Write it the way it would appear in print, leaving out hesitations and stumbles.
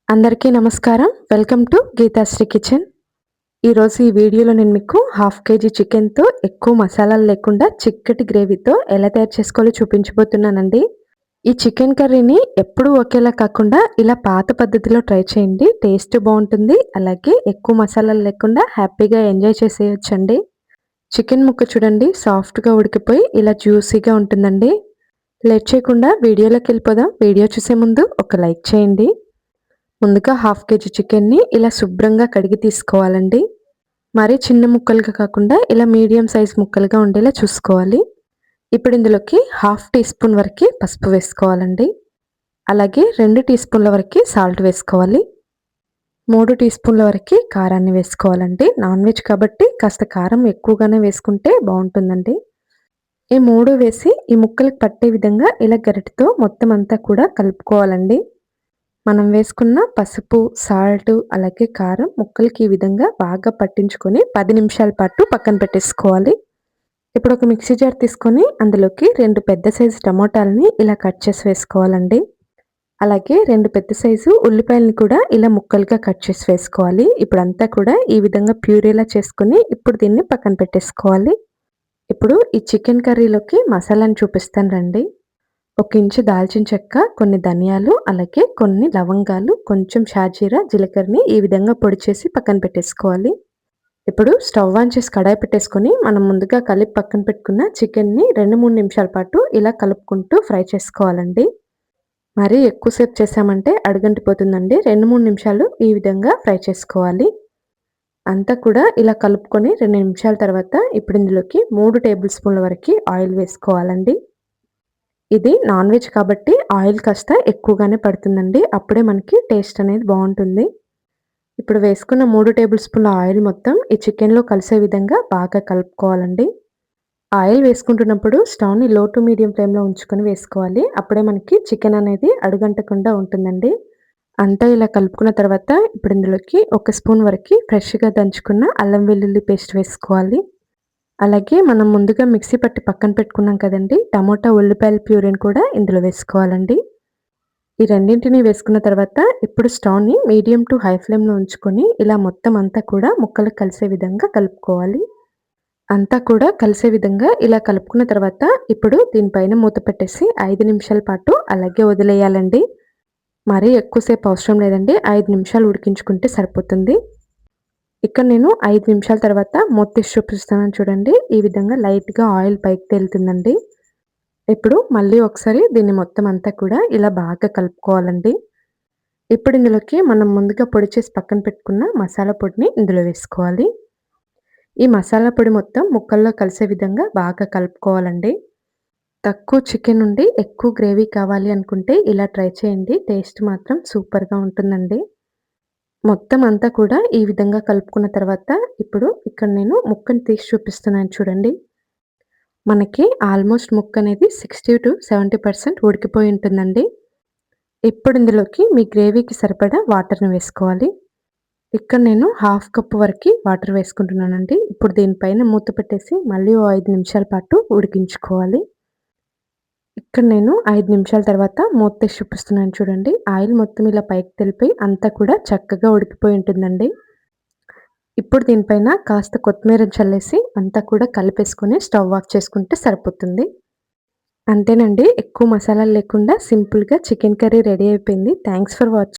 అందరికీ నమస్కారం. Welcome to Geethasri kitchen. ఈరోజు ఈ వీడియోలో నేను మీకు హాఫ్ కేజీ చికెన్‌తో ఎక్కువ మసాలాలు లేకుండా చిక్కటి గ్రేవీతో ఎలా తయారు చేసుకోవాలో చూపించబోతున్నానండి. ఈ చికెన్ కర్రీని ఎప్పుడూ ఒకేలా కాకుండా ఇలా పాత పద్ధతిలో ట్రై చేయండి. టేస్ట్ బావుంటుంది. అలాగే ఎక్కువ మసాలాలు లేకుండా హ్యాపీగా ఎంజాయ్ చేసేయొచ్చండి. చికెన్ ముక్క చూడండి సాఫ్ట్‌గా ఉడికిపోయి ఇలా జ్యూసీగా ఉంటుందండి. లేట్ చేయకుండా వీడియోలోకి వెళ్ళిపోదాం. వీడియో చూసే ముందు ఒక లైక్ చేయండి. ముందుగా హాఫ్ కేజీ చికెన్ని ఇలా శుభ్రంగా కడిగి తీసుకోవాలండి. మరీ చిన్న ముక్కలుగా కాకుండా ఇలా మీడియం సైజ్ ముక్కలుగా ఉండేలా చూసుకోవాలి. ఇప్పుడు ఇందులోకి హాఫ్ టీ స్పూన్ వరకు పసుపు వేసుకోవాలండి. అలాగే 2 టీ స్పూన్ల వరకు సాల్ట్ వేసుకోవాలి. 3 టీ స్పూన్ల వరకు కారాన్ని వేసుకోవాలండి. నాన్ వెజ్ కాబట్టి కాస్త కారం ఎక్కువగానే వేసుకుంటే బాగుంటుందండి. ఈ 3 వేసి ఈ ముక్కలకు పట్టే విధంగా ఇలా గరిటెతో మొత్తం అంతా కూడా కలుపుకోవాలండి. మనం వేసుకున్న పసుపు, సాల్ట్ అలాగే కారం ముక్కలకి ఈ విధంగా బాగా పట్టించుకొని 10 నిమిషాల పాటు పక్కన పెట్టేసుకోవాలి. ఇప్పుడు ఒక మిక్సీ జార్ తీసుకొని అందులోకి 2 పెద్ద సైజు టమోటాలని ఇలా కట్ చేసి వేసుకోవాలండి. అలాగే 2 పెద్ద సైజు ఉల్లిపాయలని కూడా ఇలా ముక్కలుగా కట్ చేసి వేసుకోవాలి. ఇప్పుడంతా కూడా ఈ విధంగా ప్యూరీలా చేసుకొని ఇప్పుడు దీన్ని పక్కన పెట్టేసుకోవాలి. ఇప్పుడు ఈ చికెన్ కర్రీలోకి మసాలాని చూపిస్తాను రండి. 1 ఇంచు దాల్చిన చెక్క, కొన్ని ధనియాలు, అలాగే కొన్ని లవంగాలు, కొంచెం షాజీరా, జీలకర్రని ఈ విధంగా పొడి చేసి పక్కన పెట్టేసుకోవాలి. ఇప్పుడు స్టవ్ ఆన్ చేసి కడాయి పెట్టేసుకొని మనం ముందుగా కలిపి పక్కన పెట్టుకున్న చికెన్ని 2-3 నిమిషాల పాటు ఇలా కలుపుకుంటూ ఫ్రై చేసుకోవాలండి. మరీ ఎక్కువసేపు చేసామంటే అడుగంటిపోతుందండి. 2-3 నిమిషాలు ఈ విధంగా ఫ్రై చేసుకోవాలి. అంతా కూడా ఇలా కలుపుకొని 2 నిమిషాల తర్వాత ఇప్పుడు ఇందులోకి 3 టేబుల్ స్పూన్ల వరకు ఆయిల్ వేసుకోవాలండి. ఇది నాన్ వెజ్ కాబట్టి ఆయిల్ కాస్త ఎక్కువగానే పడుతుందండి. అప్పుడే మనకి టేస్ట్ అనేది బాగుంటుంది. ఇప్పుడు వేసుకున్న 3 టేబుల్ స్పూన్ల ఆయిల్ మొత్తం ఈ చికెన్‌లో కలిసే విధంగా బాగా కలుపుకోవాలండి. ఆయిల్ వేసుకుంటున్నప్పుడు స్టవ్‌ని లో టు మీడియం ఫ్లేమ్‌లో ఉంచుకొని వేసుకోవాలి. అప్పుడే మనకి చికెన్ అనేది అడుగంటకుండా ఉంటుందండి. అంతా ఇలా కలుపుకున్న తర్వాత ఇప్పుడు ఇందులోకి 1 స్పూన్ వరకు ఫ్రెష్‌గా దంచుకున్న అల్లం వెల్లుల్లి పేస్ట్ వేసుకోవాలి. అలాగే మనం ముందుగా మిక్సీ పట్టి పక్కన పెట్టుకున్నాం కదండీ! టమోటా, ఉల్లిపాయల ప్యూరీని కూడా ఇందులో వేసుకోవాలండి. ఈ రెండింటిని వేసుకున్న తర్వాత ఇప్పుడు స్టవ్‌ని మీడియం టు హై ఫ్లేమ్‌లో ఉంచుకొని ఇలా మొత్తం అంతా కూడా ముక్కలకు కలిసే విధంగా కలుపుకోవాలి. అంతా కూడా కలిసే విధంగా ఇలా కలుపుకున్న తర్వాత ఇప్పుడు దీనిపైన మూత పెట్టేసి 5 నిమిషాల పాటు అలాగే వదిలేయాలండి. మరీ ఎక్కువసేపు అవసరం లేదండి. 5 నిమిషాలు ఉడికించుకుంటే సరిపోతుంది. ఇక్కడ నేను 5 నిమిషాల తర్వాత మూత తీసి చూపిస్తున్నాను చూడండి. ఈ విధంగా లైట్‌గా ఆయిల్ పైకి తేలుతుందండి. ఇప్పుడు మళ్ళీ ఒకసారి దీన్ని మొత్తం అంతా కూడా ఇలా బాగా కలుపుకోవాలండి. ఇప్పుడు ఇందులోకి మనం ముందుగా పొడి చేసి పక్కన పెట్టుకున్న మసాలా పొడిని ఇందులో వేసుకోవాలి. ఈ మసాలా పొడి మొత్తం ముక్కల్లో కలిసే విధంగా బాగా కలుపుకోవాలండి. తక్కువ చికెన్ నుండి ఎక్కువ గ్రేవీ కావాలి అనుకుంటే ఇలా ట్రై చేయండి. టేస్ట్ మాత్రం సూపర్‌గా ఉంటుందండి. మొత్తం అంతా కూడా ఈ విధంగా కలుపుకున్న తర్వాత ఇప్పుడు ఇక్కడ నేను ముక్కని తీసి చూపిస్తున్నాను చూడండి. మనకి ఆల్మోస్ట్ ముక్క అనేది 60-70% ఉడికిపోయి ఉంటుందండి. ఇప్పుడు ఇందులోకి మీ గ్రేవీకి సరిపడా వాటర్‌ని వేసుకోవాలి. ఇక్కడ నేను హాఫ్ కప్ వరకి వాటర్ వేసుకుంటున్నానండి. ఇప్పుడు దీనిపైన మూత పెట్టేసి మళ్ళీ ఓ 5 నిమిషాల పాటు ఉడికించుకోవాలి. ఇక్కడ నేను 5 నిమిషాల తర్వాత మూత తీసి చూపిస్తున్నాను చూడండి. ఆయిల్ మొత్తం ఇలా పైకి తేలిపోయి అంతా కూడా చక్కగా ఉడికిపోయి ఉంటుందండి. ఇప్పుడు దీనిపైన కాస్త కొత్తిమీరని చల్లేసి అంతా కూడా కలిపేసుకొని స్టవ్ ఆఫ్ చేసుకుంటే సరిపోతుంది. అంతేనండి. ఎక్కువ మసాలాలు లేకుండా సింపుల్‌గా చికెన్ కర్రీ రెడీ అయిపోయింది. Thanks for watching.